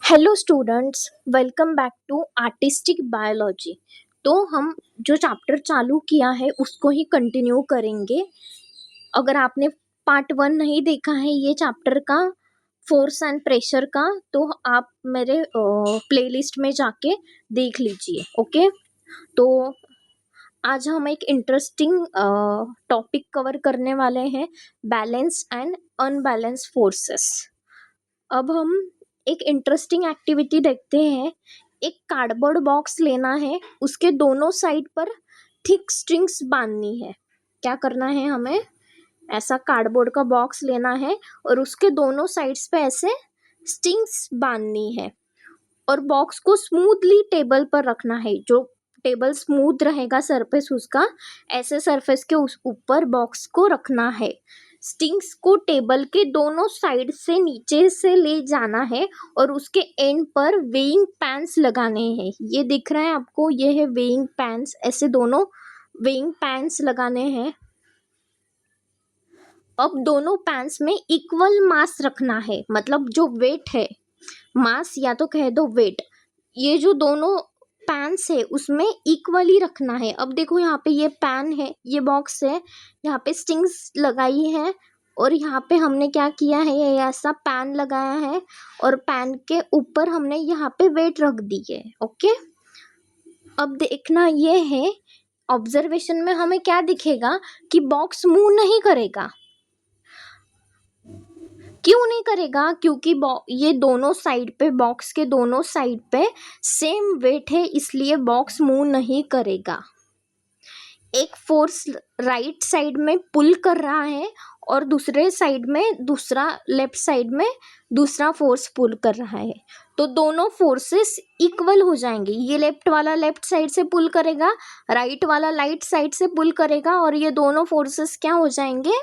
Hello students, welcome back to artistic biology. तो हम जो चैप्टर चालू किया है उसको ही कंटिन्यू करेंगे। अगर आपने पार्ट 1 नहीं देखा है ये चैप्टर का, फोर्स एंड प्रेशर का, तो आप मेरे प्लेलिस्ट में जाके देख लीजिए। ओके, तो आज हम एक इंटरेस्टिंग टॉपिक कवर करने वाले हैं, बैलेंस एंड अनबैलेंस फोर्सेस। अब हम एक इंटरेस्टिंग एक्टिविटी देखते हैं। एक कार्डबोर्ड बॉक्स लेना है, उसके दोनों साइड पर थिक स्ट्रिंग्स बांधनी है। क्या करना है हमें? ऐसा कार्डबोर्ड का बॉक्स लेना है और उसके दोनों साइड्स पे ऐसे स्ट्रिंग्स बांधनी है और बॉक्स को स्मूथली टेबल पर रखना है। जो टेबल स्मूथ रहेगा सरफेस उसका, ऐसे सरफेस के उस ऊपर बॉक्स को रखना है। स्टिंग्स को टेबल के दोनों साइड से नीचे से ले जाना है और उसके एंड पर वेइंग पैन्स लगाने हैं। ये दिख रहा है आपको, ये है वेइंग पैन्स। ऐसे दोनों वेइंग पैन्स लगाने हैं। अब दोनों पैन्स में इक्वल मास रखना है, मतलब जो वेट है, मास या तो कह दो वेट, ये जो दोनों पैन्स है उसमें इक्वली रखना है। अब देखो यहाँ पे ये पैन है, ये बॉक्स है, यहाँ पे स्टिंग्स लगाई है और यहाँ पे हमने क्या किया है, ये ऐसा पैन लगाया है और पैन के ऊपर हमने यहाँ पे वेट रख दी है। ओके, अब देखना ये है, ऑब्जर्वेशन में हमें क्या दिखेगा कि बॉक्स मूव नहीं करेगा। क्यों नहीं करेगा? क्योंकि ये दोनों साइड पे, बॉक्स के दोनों साइड पे सेम वेट है, इसलिए बॉक्स मूव नहीं करेगा। एक फोर्स राइट साइड में पुल कर रहा है और दूसरे साइड में, दूसरा लेफ्ट साइड में दूसरा फोर्स पुल कर रहा है, तो दोनों फोर्सेस इक्वल हो जाएंगे। ये लेफ्ट वाला लेफ्ट साइड से पुल करेगा, राइट वाला राइट साइड से पुल करेगा और ये दोनों फोर्सेस क्या हो जाएंगे?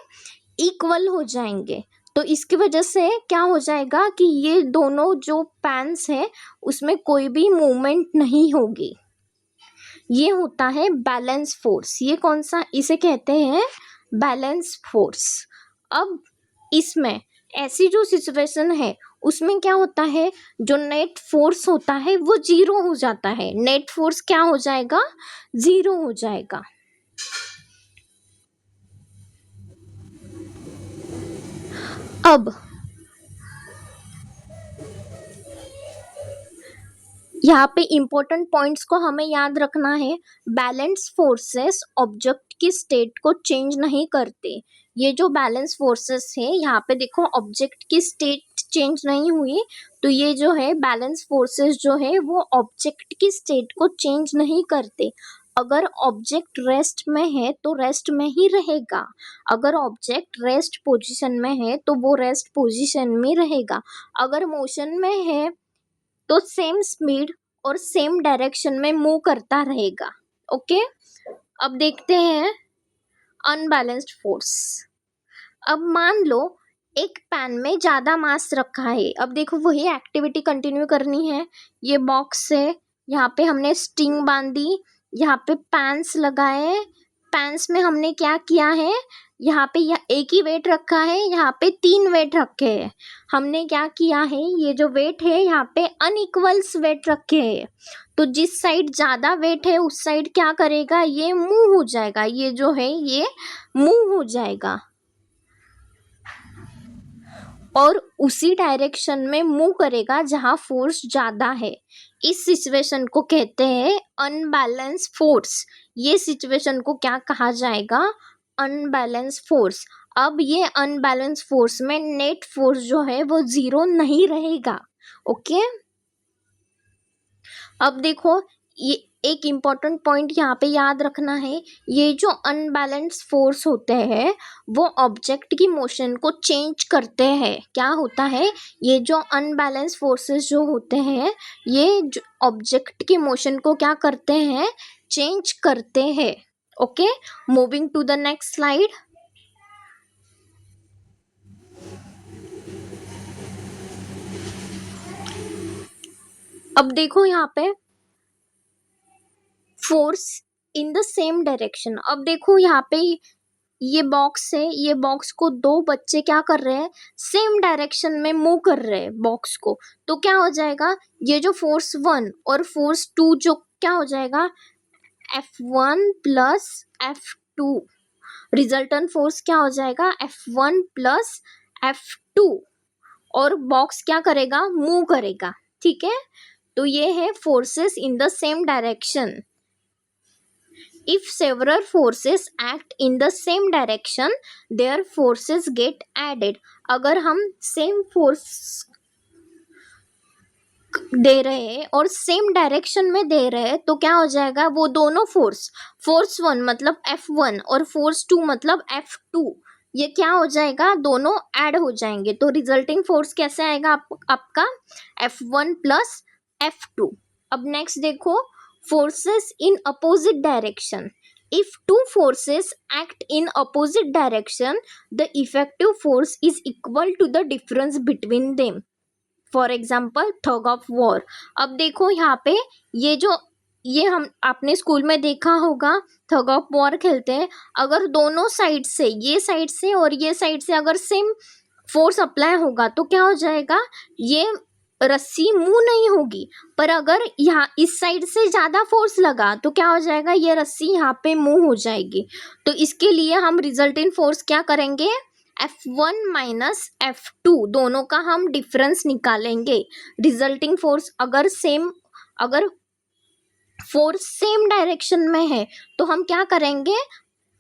इक्वल हो जाएंगे। तो इसकी वजह से क्या हो जाएगा कि ये दोनों जो पैन्स है उसमें कोई भी मूवमेंट नहीं होगी। ये होता है बैलेंस फोर्स। ये कौन सा? इसे कहते हैं बैलेंस फोर्स। अब इसमें ऐसी जो सिचुएशन है उसमें क्या होता है, जो नेट फोर्स होता है वो जीरो हो जाता है। नेट फोर्स क्या हो जाएगा? जीरो हो जाएगा। अब यहाँ पे इंपॉर्टेंट पॉइंट्स को हमें याद रखना है। बैलेंस फोर्सेस ऑब्जेक्ट की स्टेट को चेंज नहीं करते। ये जो बैलेंस फोर्सेस है, यहाँ पे देखो ऑब्जेक्ट की स्टेट चेंज नहीं हुई, तो ये जो है बैलेंस फोर्सेस जो है वो ऑब्जेक्ट की स्टेट को चेंज नहीं करते। अगर ऑब्जेक्ट रेस्ट में है तो रेस्ट में ही रहेगा, अगर ऑब्जेक्ट रेस्ट पोजीशन में है तो वो रेस्ट पोजीशन में रहेगा, अगर मोशन में है तो सेम स्पीड और सेम डायरेक्शन में मूव करता रहेगा। ओके, अब देखते हैं अनबैलेंस्ड फोर्स। अब मान लो एक पैन में ज़्यादा मास रखा है। अब देखो वही एक्टिविटी कंटिन्यू करनी है। ये बॉक्स है, यहाँ पे हमने स्ट्रिंग बांधी, यहाँ पे पैन्स लगाए। पैन्स में हमने क्या किया है, यहाँ पे एक ही वेट रखा है, यहाँ पे 3 वेट रखे हैं। हमने क्या किया है, ये जो वेट है यहाँ पे अनइक्वल्स वेट रखे हैं, तो जिस साइड ज़्यादा वेट है उस साइड क्या करेगा, ये मूव हो जाएगा। ये जो है ये मूव हो जाएगा और उसी डायरेक्शन में मूव करेगा जहाँ फोर्स ज़्यादा है। इस सिचुएशन को कहते हैं अनबैलेंस फोर्स। ये सिचुएशन को क्या कहा जाएगा? Unbalance force. अब ये अनबैलेंस फोर्स में नेट फोर्स जो है वो जीरो नहीं रहेगा। ओके, अब देखो ये एक इम्पॉर्टेंट पॉइंट यहाँ पे याद रखना है। ये जो अनबैलेंस फोर्स होते हैं वो ऑब्जेक्ट की मोशन को चेंज करते हैं। क्या होता है, ये जो अनबैलेंस फोर्सेस जो होते हैं ये जो ऑब्जेक्ट की मोशन को क्या करते हैं, चेंज करते हैं। Okay, moving to the next slide. अब देखो यहाँ पे force in the same direction. अब देखो यहाँ पे ये बॉक्स है, ये बॉक्स को दो बच्चे क्या कर रहे हैं, सेम डायरेक्शन में मूव कर रहे हैं बॉक्स को, तो क्या हो जाएगा, ये जो फोर्स 1 और फोर्स 2 जो क्या हो जाएगा, F1 plus F2, resultant force क्या हो जाएगा, F1 प्लस F2, और बॉक्स क्या करेगा, मूव करेगा, ठीक है। तो ये है forces in the same direction. If several forces act in the same direction, their forces get added. अगर हम सेम फोर्स दे रहे हैं और सेम डायरेक्शन में दे रहे हैं तो क्या हो जाएगा, वो दोनों फोर्स 1 मतलब F1 और फोर्स 2 मतलब F2, ये क्या हो जाएगा, दोनों ऐड हो जाएंगे, तो रिजल्टिंग फोर्स कैसे आएगा आपका F1 प्लस F2। अब नेक्स्ट देखो, forces in opposite direction. If two forces act in opposite direction, the effective force is equal to the difference between them. For example, tug of war. अब देखो यहाँ पे ये हम आपने स्कूल में देखा होगा, थग ऑफ वॉर खेलते हैं, अगर दोनों साइड से, ये साइड से और ये साइड से अगर सेम फोर्स अप्लाई होगा तो क्या हो जाएगा, ये रस्सी मूव नहीं होगी, पर अगर यहाँ इस साइड से ज़्यादा फोर्स लगा तो क्या हो जाएगा, ये रस्सी यहाँ पे मूव हो जाएगी। तो इसके लिए हम रिजल्टेंट फोर्स क्या करेंगे, F1 माइनस F2 दोनों का हम डिफरेंस निकालेंगे। रिजल्टिंग फोर्स अगर फोर्स सेम डायरेक्शन में है तो हम क्या करेंगे,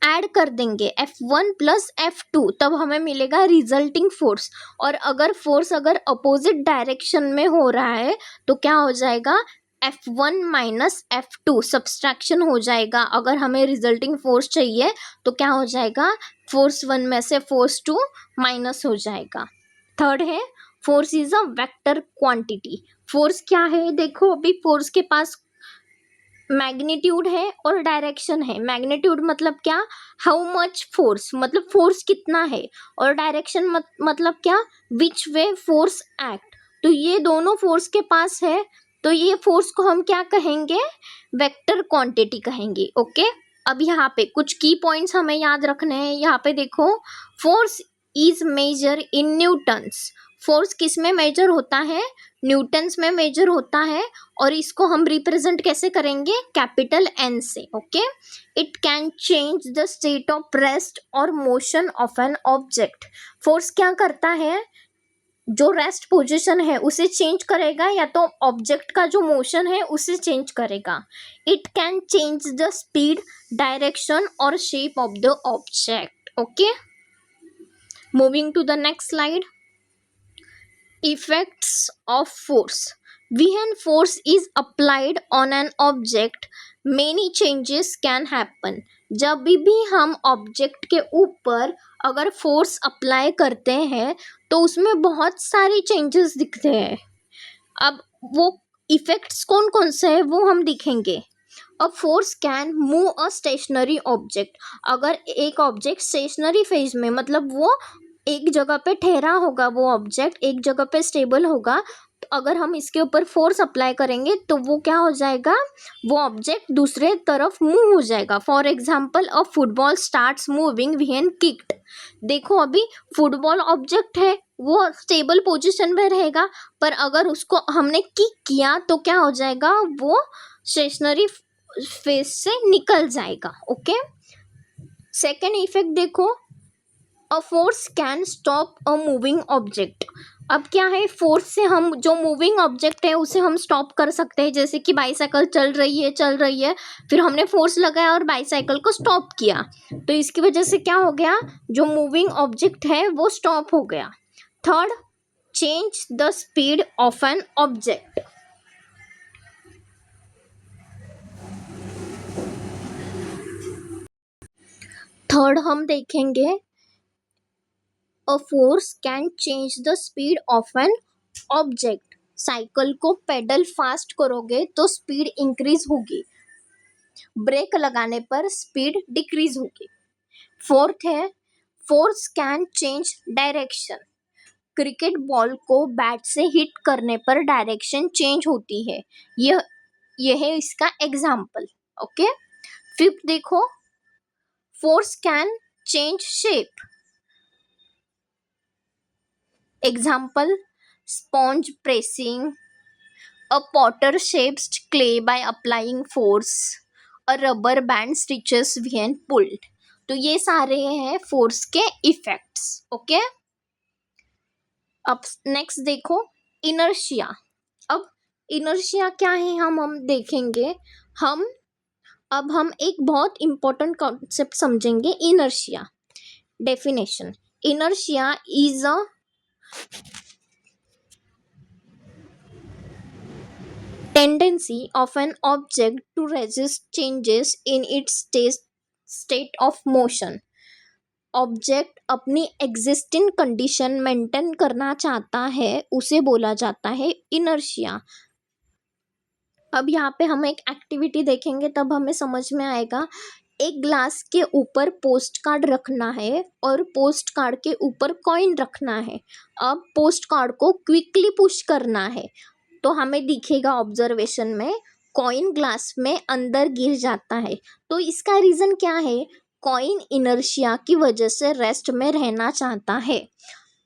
ऐड कर देंगे F1 प्लस F2, तब हमें मिलेगा रिजल्टिंग फोर्स। और अगर फोर्स अपोजिट डायरेक्शन में हो रहा है तो क्या हो जाएगा, F1 माइनस F2 सब्सट्रैक्शन हो जाएगा। अगर हमें रिजल्टिंग फोर्स चाहिए तो क्या हो जाएगा, फोर्स 1 में से फोर्स 2 माइनस हो जाएगा। थर्ड है, force is a vector quantity. Force क्या है, देखो अभी फोर्स के पास मैग्नीट्यूड है और डायरेक्शन है। मैग्नीट्यूड मतलब क्या, हाउ मच फोर्स, मतलब फोर्स कितना है, और डायरेक्शन मतलब क्या, विच वे फोर्स एक्ट। तो ये दोनों फोर्स के पास है, तो ये फोर्स को हम क्या कहेंगे, वेक्टर क्वांटिटी कहेंगे। ओके, अब यहाँ पे कुछ की पॉइंट्स हमें याद रखने हैं। यहाँ पे देखो, force is measure in newtons. Force किस में मेजर होता है, न्यूटन्स में मेजर होता है, और इसको हम रिप्रेजेंट कैसे करेंगे, कैपिटल N से। Okay, it can change the state of rest और motion of an object. Force क्या करता है, जो रेस्ट पोजीशन है उसे चेंज करेगा, या तो ऑब्जेक्ट का जो मोशन है उसे चेंज करेगा। It can change the speed, direction और shape of the object. Okay, moving to the next slide. Effects of force. When force is applied on an object, many changes can happen. जब भी हम object के ऊपर अगर force apply करते हैं तो उसमें बहुत सारे चेंजेस दिखते हैं। अब वो इफेक्ट्स कौन कौन से हैं वो हम दिखेंगे। A force can move a stationary object. अगर एक ऑब्जेक्ट स्टेशनरी फेज में, मतलब वो एक जगह पे ठहरा होगा, वो ऑब्जेक्ट एक जगह पे स्टेबल होगा, तो अगर हम इसके ऊपर फोर्स अप्लाई करेंगे तो वो क्या हो जाएगा, वो ऑब्जेक्ट दूसरे तरफ मूव हो जाएगा। For example, a football starts moving when kicked. देखो अभी फुटबॉल ऑब्जेक्ट है, वो स्टेबल पोजीशन में रहेगा, पर अगर उसको हमने किक किया तो क्या हो जाएगा, वो स्टेशनरी फेज से निकल जाएगा। ओके, सेकेंड इफेक्ट देखो, अ force can stop a moving object. अब क्या है, फोर्स से हम जो मूविंग ऑब्जेक्ट है उसे हम स्टॉप कर सकते हैं। जैसे कि बाईसाइकिल चल रही है, फिर हमने फोर्स लगाया और बाईसाइकिल को स्टॉप किया, तो इसकी वजह से क्या हो गया, जो मूविंग ऑब्जेक्ट है वो स्टॉप हो गया। Third, change the speed of an object. Third हम देखेंगे, अ force can change the speed of an object. Cycle को पेडल फास्ट करोगे तो स्पीड इंक्रीज होगी, ब्रेक लगाने पर स्पीड डिक्रीज होगी। फोर्थ है, force can change direction. Cricket ball को बैट से हिट करने पर डायरेक्शन चेंज होती है। यह है इसका एग्जाम्पल। ओके, फिफ्थ देखो, force can change shape. Example, sponge pressing, a potter shapes clay by applying force, a rubber band stitches when pulled. तो ये सारे हैं फोर्स के इफेक्ट्स. ओके, अब नेक्स्ट देखो इनर्शिया. अब इनर्शिया क्या है हम देखेंगे. हम एक बहुत इंपॉर्टेंट कॉन्सेप्ट समझेंगे. Inertia definition. Inertia is a tendency of an object to resist changes in its state of motion. Object अपनी एग्जिस्टिंग कंडीशन मेंटेन करना चाहता है, उसे बोला जाता है इनर्शिया. अब यहाँ पे हम एक एक्टिविटी देखेंगे तब हमें समझ में आएगा. एक ग्लास के ऊपर पोस्ट कार्ड रखना है और पोस्ट कार्ड के ऊपर कॉइन रखना है. अब पोस्ट कार्ड को क्विकली पुश करना है तो हमें दिखेगा ऑब्जर्वेशन में कॉइन ग्लास में अंदर गिर जाता है. तो इसका रीज़न क्या है. कॉइन इनर्शिया की वजह से रेस्ट में रहना चाहता है.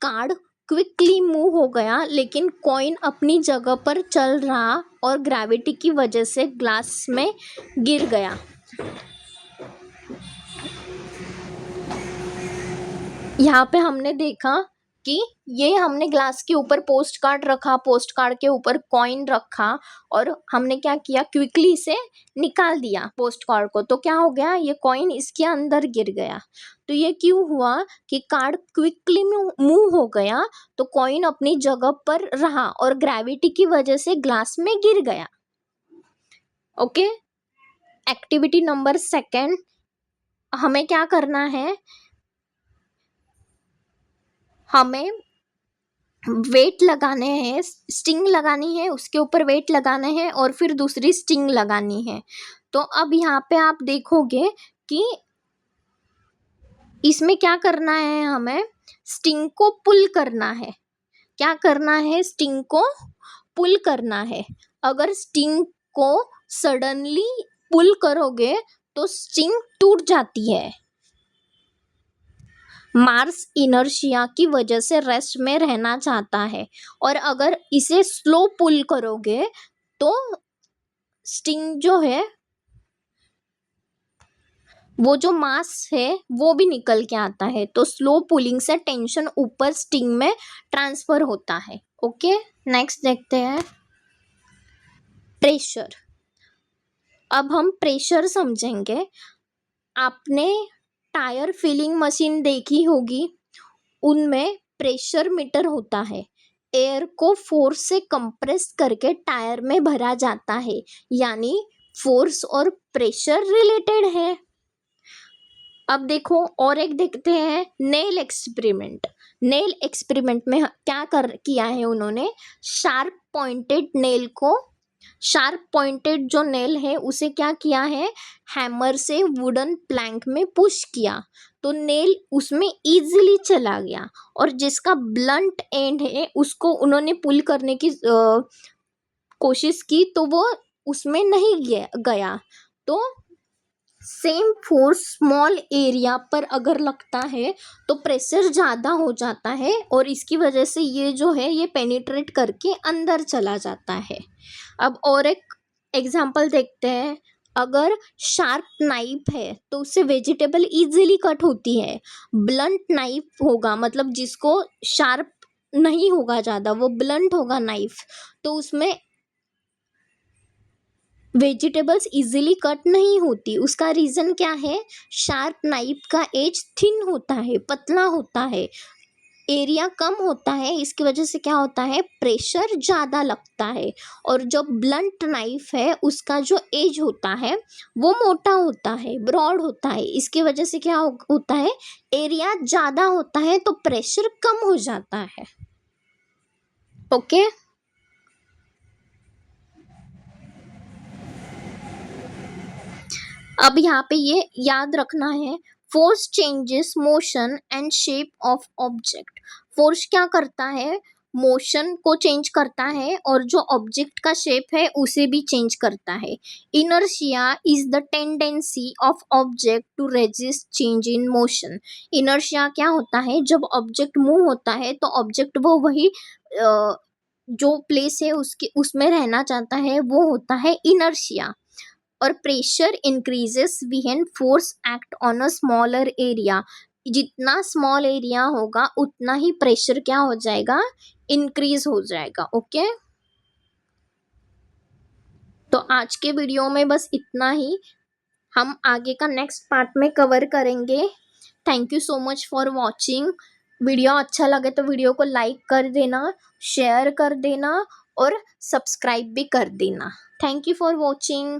कार्ड क्विकली मूव हो गया लेकिन कॉइन अपनी जगह पर चल रहा और ग्रेविटी की वजह से ग्लास में गिर गया. यहाँ पे हमने देखा कि ये हमने ग्लास के ऊपर पोस्ट कार्ड रखा, पोस्ट कार्ड के ऊपर कॉइन रखा और हमने क्या किया, क्विकली इसे निकाल दिया पोस्ट कार्ड को. तो क्या हो गया, ये कॉइन इसके अंदर गिर गया. तो ये क्यों हुआ कि कार्ड क्विकली मूव हो गया तो कॉइन अपनी जगह पर रहा और ग्रेविटी की वजह से ग्लास में गिर गया. Okay, activity number 2. हमें क्या करना है, हमें वेट लगाने हैं, स्टिंग लगानी है, उसके ऊपर वेट लगाना है और फिर दूसरी स्टिंग लगानी है. तो अब यहाँ पे आप देखोगे कि इसमें क्या करना है, हमें स्टिंग को पुल करना है. क्या करना है, स्टिंग को पुल करना है. अगर स्टिंग को सडनली पुल करोगे तो स्टिंग टूट जाती है. मार्स इनर्शिया की वजह से रेस्ट में रहना चाहता है और अगर इसे स्लो पुल करोगे तो स्टिंग जो है, वो जो मास है वो भी निकल के आता है. तो स्लो पुलिंग से टेंशन ऊपर स्टिंग में ट्रांसफर होता है. ओके, नेक्स्ट देखते हैं प्रेशर. अब हम प्रेशर समझेंगे. आपने टायर फिलिंग मशीन देखी होगी, उनमें प्रेशर मीटर होता है. एयर को फोर्स से कंप्रेस करके टायर में भरा जाता है, यानी फोर्स और प्रेशर रिलेटेड है. अब देखो और एक देखते हैं नेल एक्सपेरिमेंट. नेल एक्सपेरिमेंट में क्या किया है उन्होंने, शार्प पॉइंटेड जो नेल है उसे क्या किया है, हैमर से वुडन प्लैंक में पुश किया तो नेल उसमें इजीली चला गया और जिसका ब्लंट एंड है उसको उन्होंने पुल करने की कोशिश की तो वो उसमें नहीं गया. तो सेम फोर्स स्मॉल एरिया पर अगर लगता है तो प्रेशर ज़्यादा हो जाता है और इसकी वजह से ये जो है ये पेनिट्रेट करके अंदर चला जाता है. अब और एक एग्जांपल देखते हैं. अगर शार्प नाइफ है तो उससे वेजिटेबल इजीली कट होती है. ब्लंट नाइफ होगा, मतलब जिसको शार्प नहीं होगा ज़्यादा, वो ब्लंट होगा नाइफ, तो उसमें वेजिटेबल्स इजीली कट नहीं होती. उसका रीज़न क्या है, शार्प नाइफ का एज थिन होता है, पतला होता है, एरिया कम होता है. इसकी वजह से क्या होता है, प्रेशर ज़्यादा लगता है. और जो ब्लंट नाइफ है उसका जो एज होता है वो मोटा होता है, ब्रॉड होता है. इसकी वजह से क्या होता है, एरिया ज़्यादा होता है तो प्रेशर कम हो जाता है. ओके, अब यहाँ पे ये याद रखना है, force changes motion and shape of object. Force क्या करता है, मोशन को चेंज करता है और जो ऑब्जेक्ट का शेप है उसे भी चेंज करता है। Inertia is the tendency of object to resist change in motion. Inertia क्या होता है, जब ऑब्जेक्ट मूव होता है तो ऑब्जेक्ट वो वही जो प्लेस है उसके उसमें रहना चाहता है, वो होता है इनर्शिया। और pressure increases when force act on a smaller area. जितना स्मॉल एरिया होगा उतना ही प्रेशर क्या हो जाएगा, इंक्रीज हो जाएगा। ओके, तो आज के वीडियो में बस इतना ही, हम आगे का नेक्स्ट पार्ट में कवर करेंगे। Thank you so much for watching. Video अच्छा लगे तो वीडियो को लाइक कर देना, शेयर कर देना और सब्सक्राइब भी कर देना। Thank you for watching.